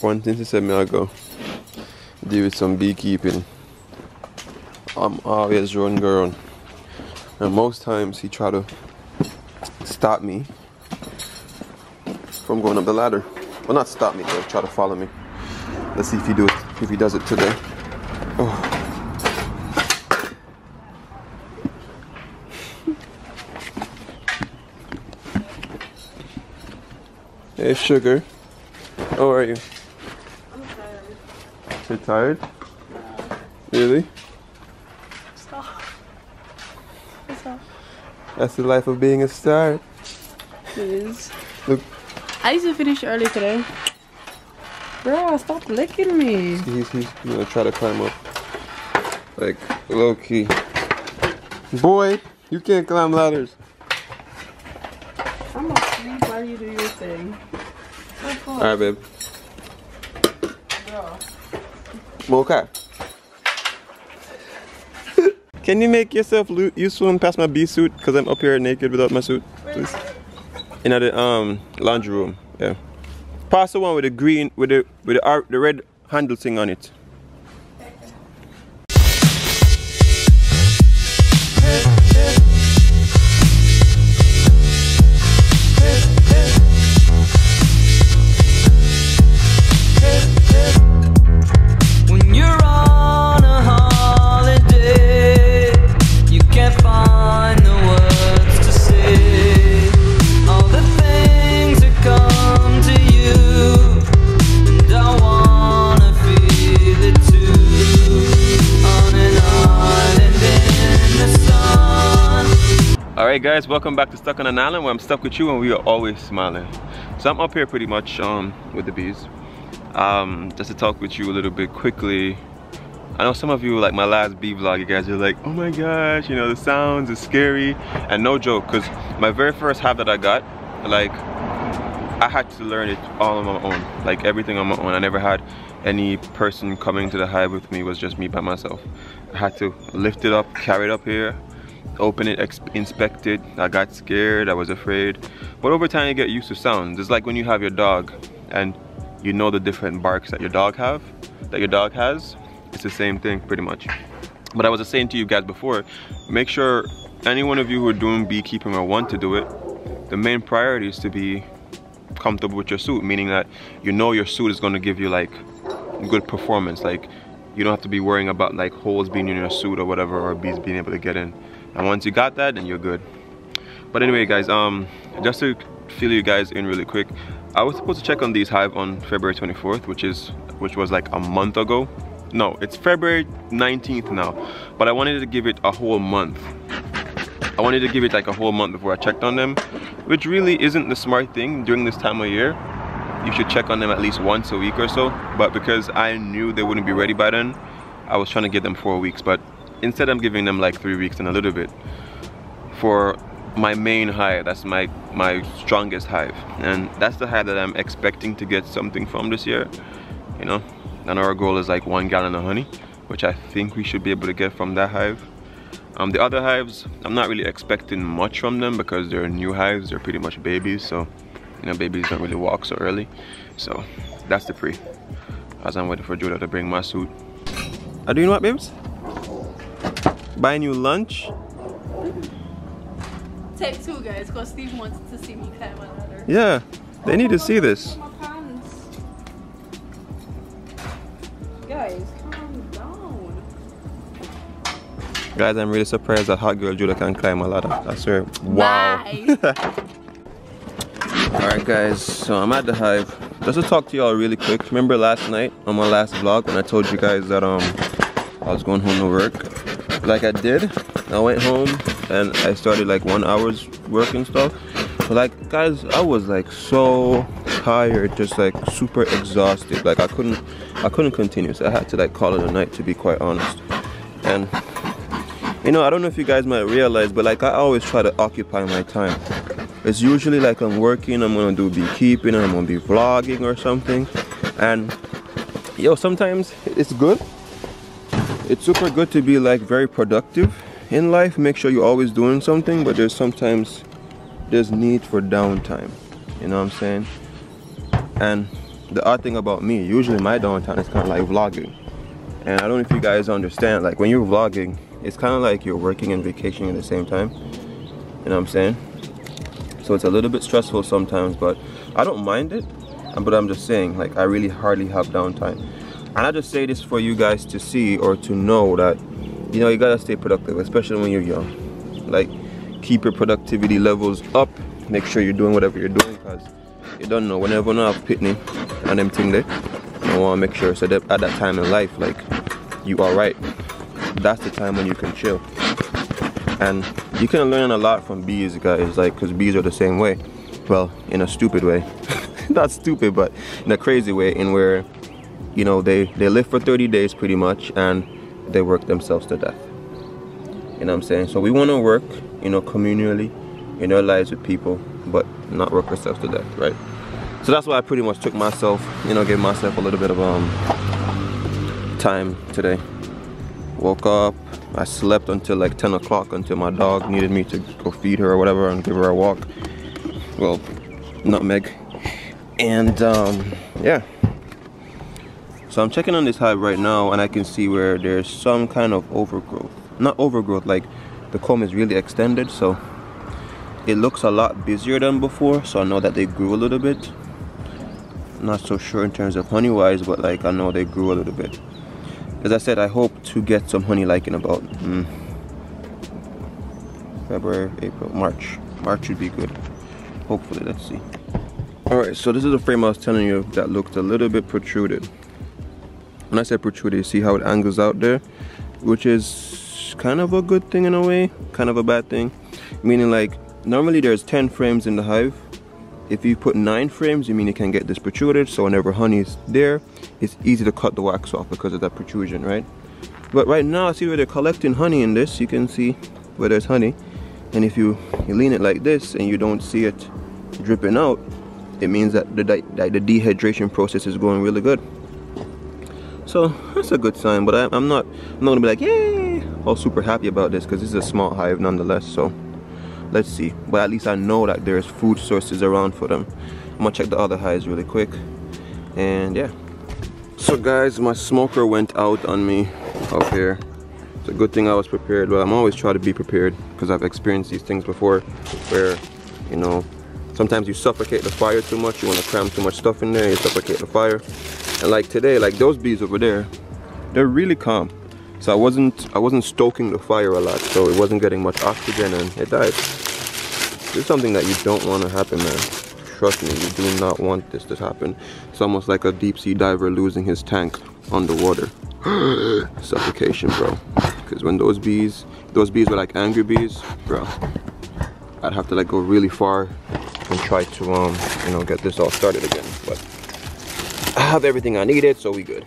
one thing she said me I go deal with some beekeeping. I'm always running around, and most times he try to stop me from going up the ladder. Well, not stop me, but try to follow me. Let's see if he does it today. Oh. Hey, sugar. How are you? I'm tired. You're tired? Yeah. Really? Stop. Stop. That's the life of being a star. It is. Look. I used to finish early today. Bro, stop licking me. He's gonna try to climb up. Like, low key. Boy, you can't climb ladders. I'm asleep while you do your thing. Alright, babe. Bro. Mocha. Can you make yourself useful and pass my bee suit? Because I'm up here naked without my suit. Please. In the laundry room. Yeah. Pass the one with the green, with the red handle thing on it. When you're on a holiday, you can't find the words to say. All the things that come to you, and I wanna feel it too. On and in the sun. Alright guys, welcome back to Stuck on an Island, where I'm stuck with you and we are always smiling. So I'm up here pretty much with the bees. Just to talk with you a little bit quickly. I know some of you, like my last bee vlog, you guys are like, oh my gosh, you know, the sounds is scary. And no joke, because my very first hive that I got, like, I had to learn it all on my own, like everything on my own. I never had any person coming to the hive with me. It was just me by myself. I had to lift it up, carry it up here, open it, inspect it. I got scared, I was afraid. But over time you get used to sounds. It's like when you have your dog and you know the different barks that your dog has. It's the same thing pretty much. But I was saying to you guys before, make sure any one of you who are doing beekeeping or want to do it, the main priority is to be comfortable with your suit, meaning that you know your suit is going to give you like good performance. Like you don't have to be worrying about like holes being in your suit or whatever, or bees being able to get in. And once you got that, then you're good. But anyway guys, just to fill you guys in really quick, I was supposed to check on these hive on February 24th, which was like a month ago. No, it's February 19th now, but I wanted to give it a whole month. I wanted to give it like a whole month before I checked on them, which really isn't the smart thing during this time of year. You should check on them at least once a week or so, but because I knew they wouldn't be ready by then, I was trying to give them 4 weeks, but instead I'm giving them like 3 weeks and a little bit for my main hive. That's my strongest hive, and that's the hive that I'm expecting to get something from this year, you know. And our goal is like 1 gallon of honey, which I think we should be able to get from that hive. The other hives, I'm not really expecting much from them because they're new hives. They're pretty much babies, so you know, babies don't really walk so early. So that's the pre, as I'm waiting for Judah to bring my suit. Are you doing what, babes? Buying you lunch? Take 2 guys, because Steve wants to see me climb a ladder. Yeah, they need to see this. Guys, calm down. Guys, I'm really surprised that hot girl Judah can climb a ladder. I swear. Wow. Alright guys, so I'm at the hive. Just to talk to y'all really quick. Remember last night on my last vlog when I told you guys that I was going home to work? Like I did. I went home and I started like 1 hour's work and stuff. But like guys, I was like so tired, just like super exhausted. Like I couldn't continue, so I had to like call it a night, to be quite honest. And you know, I don't know if you guys might realize, but like I always try to occupy my time. It's usually like I'm working, I'm gonna do beekeeping, I'm gonna be vlogging or something. And yo, sometimes it's good. It's super good to be like very productive in life. Make sure you're always doing something, but there's need for downtime. You know what I'm saying? And the odd thing about me, usually my downtime is kind of like vlogging. And I don't know if you guys understand, like when you're vlogging, it's kind of like you're working and vacationing at the same time. You know what I'm saying? So it's a little bit stressful sometimes, but I don't mind it. But I'm just saying, like, I really hardly have downtime. And I just say this for you guys to see or to know that, you know, you gotta stay productive, especially when you're young. Like, keep your productivity levels up. Make sure you're doing whatever you're doing, because you don't know, whenever you have pitney and them thing there, I want to make sure so that at that time in life, like, you are right. That's the time when you can chill. And you can learn a lot from bees, guys, like, because bees are the same way. Well, in a stupid way. Not stupid, but in a crazy way, in where, you know, they live for 30 days pretty much, and they work themselves to death. You know what I'm saying? So we want to work, you know, communally in our lives with people, but not work ourselves to death, right? So that's why I pretty much took myself, you know, gave myself a little bit of time today. Woke up, I slept until like 10 o'clock until my dog needed me to go feed her or whatever and give her a walk. Well, nutmeg. And yeah. So I'm checking on this hive right now, and I can see where there's some kind of overgrowth. Not overgrowth, like the comb is really extended, so it looks a lot busier than before. So I know that they grew a little bit. Not so sure in terms of honey wise, but like I know they grew a little bit. As I said, I hope to get some honey like in about February, April, March. March should be good. Hopefully, let's see. Alright, so this is the frame I was telling you that looked a little bit protruded. When I say protruded, you see how it angles out there, which is kind of a good thing in a way, kind of a bad thing. Meaning, like, normally there's 10 frames in the hive. If you put 9 frames, you mean you can get this protruded, so whenever honey is there, it's easy to cut the wax off because of that protrusion, right? But right now, I see where they're collecting honey in this. You can see where there's honey, and if you lean it like this and you don't see it dripping out, it means that the dehydration process is going really good. So that's a good sign. But I'm not gonna be like, yay, all super happy about this, because this is a small hive nonetheless. So let's see. But at least I know that there's food sources around for them. I'm gonna check the other hives really quick, and yeah. So guys, my smoker went out on me up here. It's a good thing I was prepared. Well, I'm always trying to be prepared because I've experienced these things before, where, you know, sometimes you suffocate the fire too much. You want to cram too much stuff in there, you suffocate the fire. And like today, like those bees over there, they're really calm. So I wasn't stoking the fire a lot, so it wasn't getting much oxygen, and it died. This is something that you don't want to happen, man. Trust me, you do not want this to happen. It's almost like a deep sea diver losing his tank underwater. Suffocation, bro. Because when those bees were like angry bees, bro, I'd have to like go really far and try to you know, get this all started again. But I have everything I needed, so we good.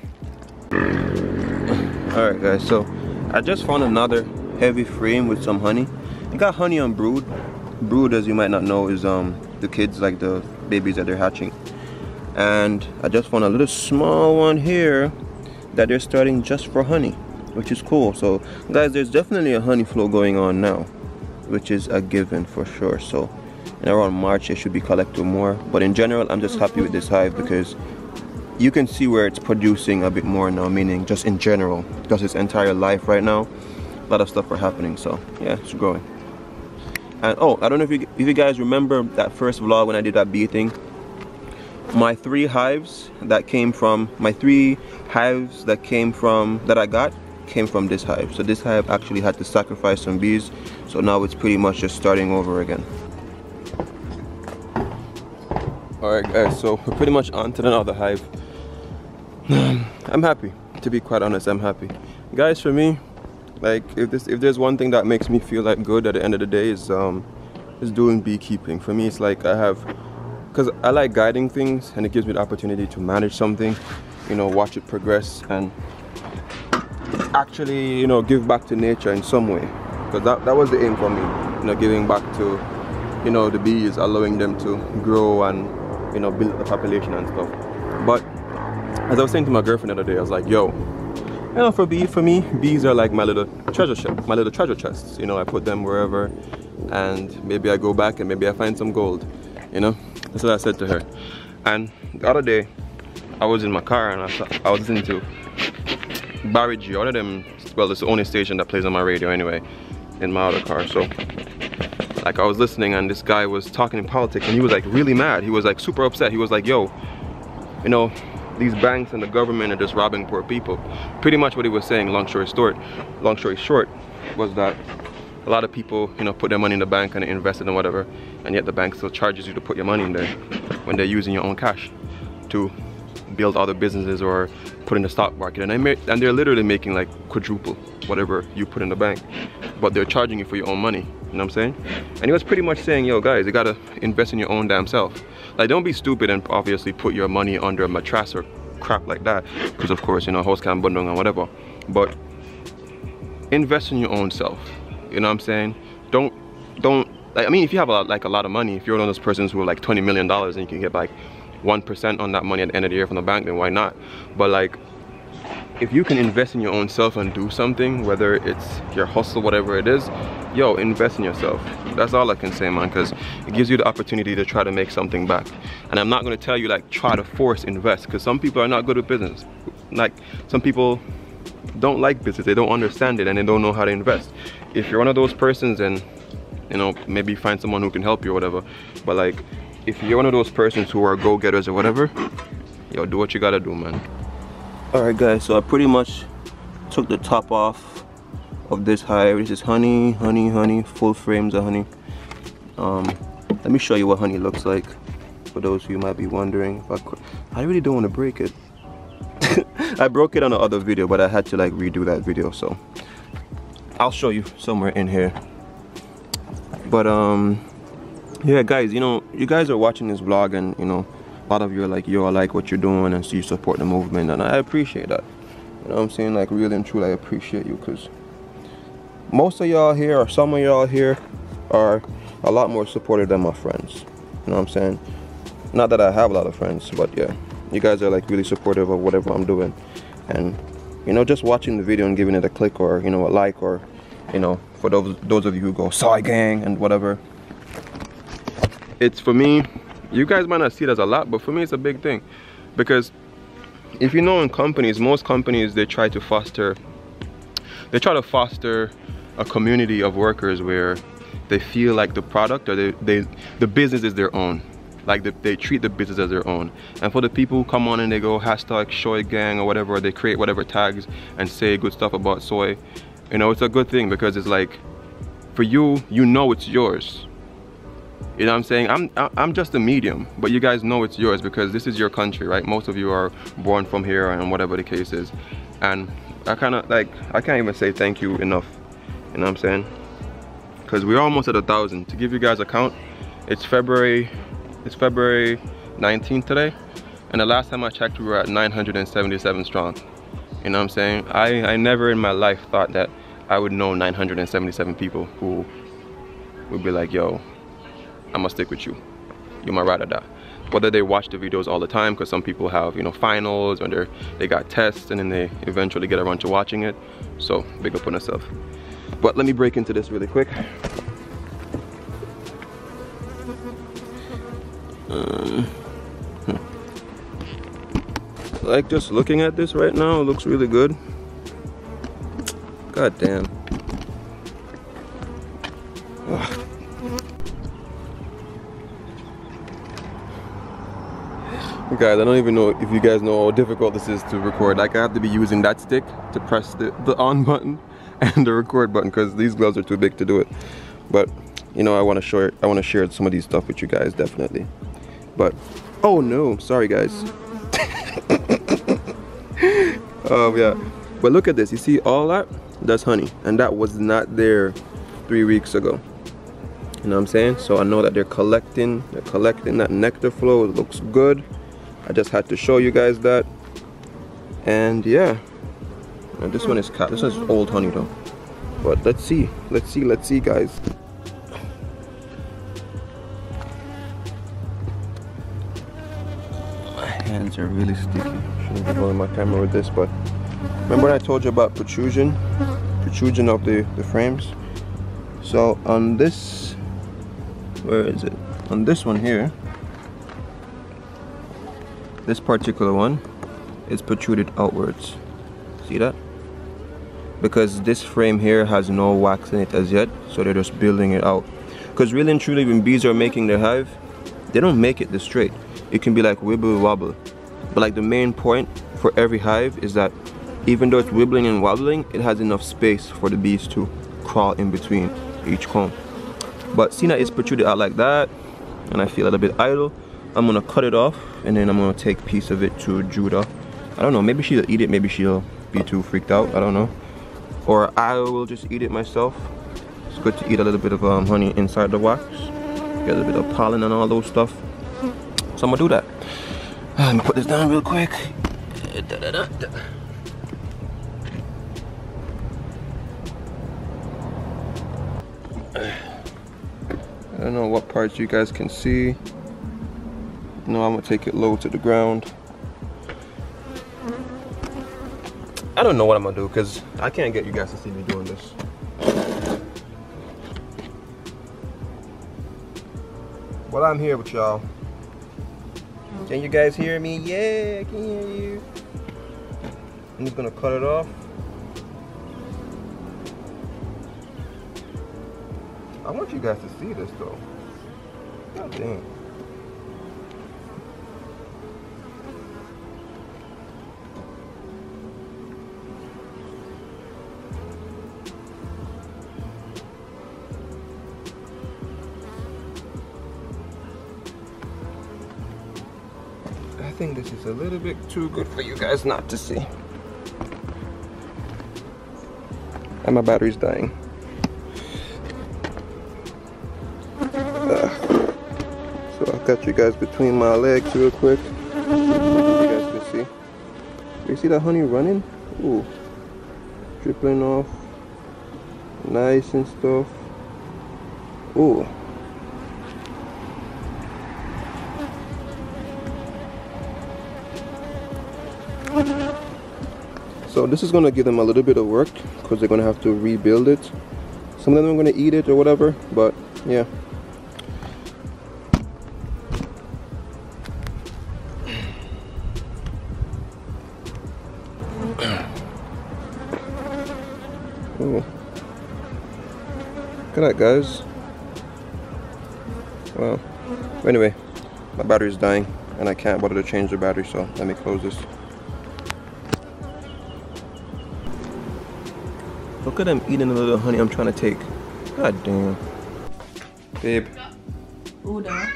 Alright guys, so I just found another heavy frame with some honey. It got honey on brood. Brood, as you might not know, is the kids, like the babies that they're hatching. And I just found a little small one here that they're starting just for honey, which is cool. So guys, there's definitely a honey flow going on now, which is a given for sure. So in around March they should be collecting more. But in general, I'm just happy with this hive because you can see where it's producing a bit more now, meaning just in general, just its entire life right now, a lot of stuff are happening. So yeah, it's growing. And oh, I don't know if you guys remember that first vlog when I did that bee thing. My 3 hives that came from, that I got came from this hive. So this hive actually had to sacrifice some bees, so now it's pretty much just starting over again. Alright guys, so we're pretty much on to another hive. I'm happy, to be quite honest. I'm happy, guys. For me, like, if there's one thing that makes me feel like good at the end of the day is doing beekeeping. For me, it's like because I like guiding things, and it gives me the opportunity to manage something, you know, watch it progress, and actually, you know, give back to nature in some way. Because that was the aim for me, you know, giving back to, you know, the bees, allowing them to grow and, you know, build the population and stuff. But as I was saying to my girlfriend the other day, I was like, yo, you know, for me, bees are like my little treasure chests. You know, I put them wherever, and maybe I go back and maybe I find some gold, you know. That's what I said to her. And the other day, I was in my car and I was listening to Barry G, one of them. Well, it's the only station that plays on my radio anyway, in my other car. So like I was listening and this guy was talking in politics and he was like really mad. He was like super upset. He was like, yo, you know, these banks and the government are just robbing poor people. Pretty much what he was saying, long story short, was that a lot of people, you know, put their money in the bank and invest it in whatever, and yet the bank still charges you to put your money in there when they're using your own cash to build other businesses or put in the stock market. And they're literally making like quadruple whatever you put in the bank, but they're charging you for your own money. You know what I'm saying? And he was pretty much saying, yo guys, you gotta invest in your own damn self. Like, don't be stupid and obviously put your money under a mattress or crap like that, because of course, you know, house can bundle and whatever, but invest in your own self. You know what I'm saying? Don't like, I mean, if you have a lot of money, if you're one of those persons who are like $20 million and you can get like 1% on that money at the end of the year from the bank, then why not? But like, if you can invest in your own self and do something, whether it's your hustle, whatever it is, yo, invest in yourself. That's all I can say, man, because it gives you the opportunity to try to make something back. And I'm not going to tell you like try to force invest, because some people are not good at business. Like, some people don't like business, they don't understand it, and they don't know how to invest. If you're one of those persons, then, you know, maybe find someone who can help you or whatever. But like, if you're one of those persons who are go-getters or whatever, yo, do what you gotta do, man. Alright guys, so I pretty much took the top off of this hive. This is honey, full frames of honey. Let me show you what honey looks like, for those of you who might be wondering. I really don't want to break it. I broke it on the other video, but I had to like redo that video, so I'll show you somewhere in here. But yeah guys, you know, you guys are watching this vlog and, you know, a lot of you are like, yo, I like what you're doing, and so you support the movement, and I appreciate that. You know what I'm saying? Like, really and truly, I appreciate you, because most of y'all here, or some of y'all here, are a lot more supportive than my friends. You know what I'm saying? Not that I have a lot of friends, but yeah, you guys are like really supportive of whatever I'm doing. And, you know, just watching the video and giving it a click, or, you know, a like, or, you know, for those of you who go Soai gang and whatever, it's, for me, you guys might not see it as a lot, but for me it's a big thing. Because if you know, in companies, most companies, they try to foster a community of workers where they feel like the product, or the business is their own. Like, they treat the business as their own. And for the people who come on and they go hashtag Soai gang or whatever, or they create whatever tags and say good stuff about soy, you know, it's a good thing, because it's like, for you, you know it's yours. You know what I'm saying? I'm just a medium, but you guys know it's yours, because this is your country, right? Most of you are born from here, and whatever the case is. And I kind of like, I can't even say thank you enough. You know what I'm saying? Because we're almost at 1,000. To give you guys a count, it's February 19th today, and the last time I checked, we were at 977 strong. You know what I'm saying? I never in my life thought that I would know 977 people who would be like, yo, I'm gonna stick with you. You're my ride or die. Whether they watch the videos all the time, because some people have, you know, finals, or they got tests, and then they eventually get around to watching it. So big up on yourself. But let me break into this really quick. Like, just looking at this right now, it looks really good. God damn. Ugh. Guys, I don't even know if you guys know how difficult this is to record. Like, I have to be using that stick to press the on button and the record button, because these gloves are too big to do it. But, you know, I want to share some of these stuff with you guys, definitely. But, oh no, sorry guys. Yeah, but look at this. You see all that? That's honey, and that was not there 3 weeks ago. You know what I'm saying? So I know that they're collecting that nectar flow. It looks good. I just had to show you guys that. And yeah, and this one is old honey though. But let's see guys. My hands are really sticky. Shouldn't be holding my camera with this, but remember when I told you about protrusion of the frames? So on this, where is it? On this one here, this particular one, is protruded outwards. See that? Because this frame here has no wax in it as yet, so they're just building it out. Because really and truly, when bees are making their hive, they don't make it this straight. It can be like wibble wobble. But like the main point for every hive is that even though it's wibbling and wobbling, it has enough space for the bees to crawl in between each comb. But seeing that it's protruded out like that, and I feel a little bit idle, I'm gonna cut it off, and then I'm gonna take a piece of it to Judah. I don't know, maybe she'll eat it, maybe she'll be too freaked out, I don't know. Or I will just eat it myself. It's good to eat a little bit of honey inside the wax. Get a little bit of pollen and all those stuff. So I'm gonna do that. Let me put this down real quick. I don't know what parts you guys can see. No, I'm gonna take it low to the ground. I don't know what I'm gonna do because I can't get you guys to see me doing this. But I'm here with y'all. Can you guys hear me? Yeah, I can hear you. I'm just gonna cut it off. I want you guys to see this though. God damn. I think this is a little bit too good for you guys not to see. And my battery's dying. So I've got you guys between my legs real quick. You guys can see. You see that honey running? Ooh. Dripping off. Nice and stuff. Ooh. So this is gonna give them a little bit of work because they're gonna have to rebuild it. Some of them are gonna eat it or whatever, but yeah. Ooh. Look at that, guys. Wow. Anyway, my battery's dying and I can't bother to change the battery, so let me close this. Look at them eating a little honey I'm trying to take. God damn. Babe. Ooh, there.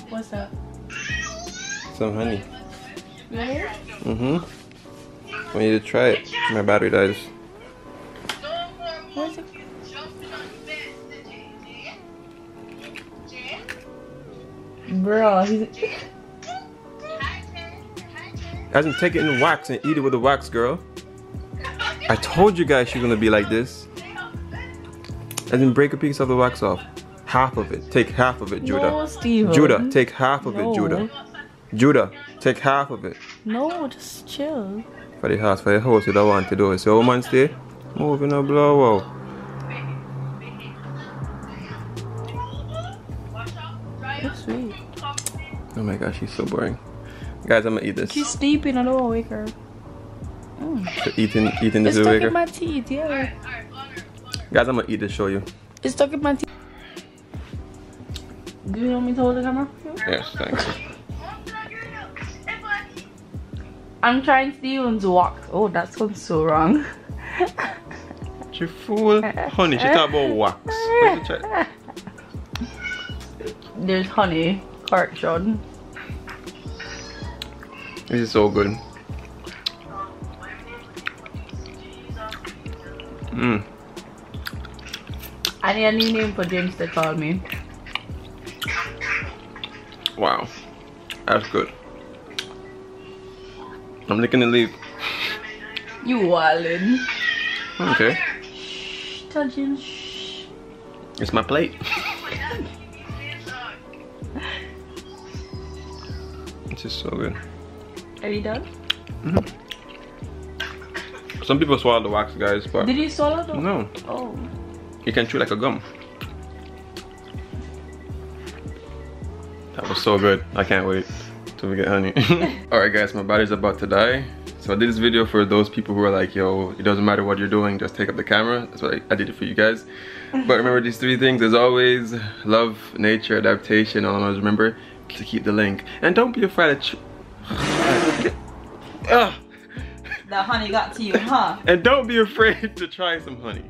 What's that? Some honey. Really? Mm-hmm. I need to try it. My battery dies. Where's it? Bro, he's... Hasn't taken in wax and eat it with the wax, girl. I told you guys she's gonna be like this. And then break a piece of the wax off. Half of it. Take half of it, Judah. No, Steven. Judah, take half of No. it, Judah. Judah, take half of it. No, just chill. For the house, for the house, you don't want to do it. So, man, stay. Moving a blow out. That's sweet. Oh my gosh, she's so boring. Guys, I'm gonna eat this. She's sleeping, I don't want to wake her. So eating this It's is stuck bigger. in my teeth, yeah. Guys, I'm gonna eat this, show you. It's stuck in my teeth. Do you want me to hold the camera? Yes, thanks. I'm trying Steven's wax. Oh, that sounds so wrong. You fool. Honey, she talk about wax. Let me try. There's honey, correction. This is so good. Mmm. I need a new name for drinks to call me. Wow. That's good. I'm looking to leave. You wildin'. Okay. Shh, touching. Shh. It's my plate. This is so good. Are you done? Mm-hmm. Some people swallow the wax, guys, but Did you swallow the? no. Oh. You can chew like a gum. That was so good. I can't wait Don't forget honey. Alright guys, my battery's about to die. So I did this video for those people who are like, yo, it doesn't matter what you're doing, just take up the camera. That's what I did it for you guys. But remember these 3 things as always: love, nature, adaptation, and always remember to keep the link. And don't be afraid to The honey got to you, huh? And don't be afraid to try some honey.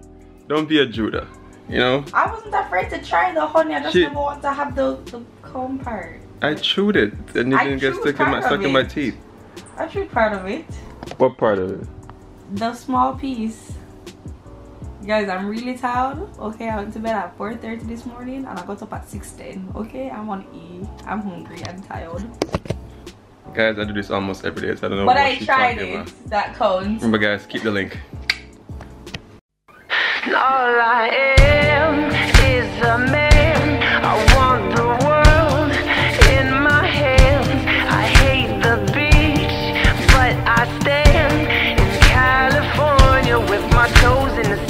Don't be a Judah, you know? I wasn't afraid to try the honey, I just never want to have the comb part. I chewed it and it didn't get stuck in my teeth. I chewed part of it. What part of it? The small piece. Guys, I'm really tired. Okay, I went to bed at 4:30 this morning and I got up at 6:10. Okay, I want to eat. I'm hungry. I'm tired. Guys, I do this almost every day, so I don't know but what I she's tried talking it. about. That counts. Remember guys, keep the link. All I am is a man. I want the world in my hands. I hate the beach, but I stand in California with my toes in the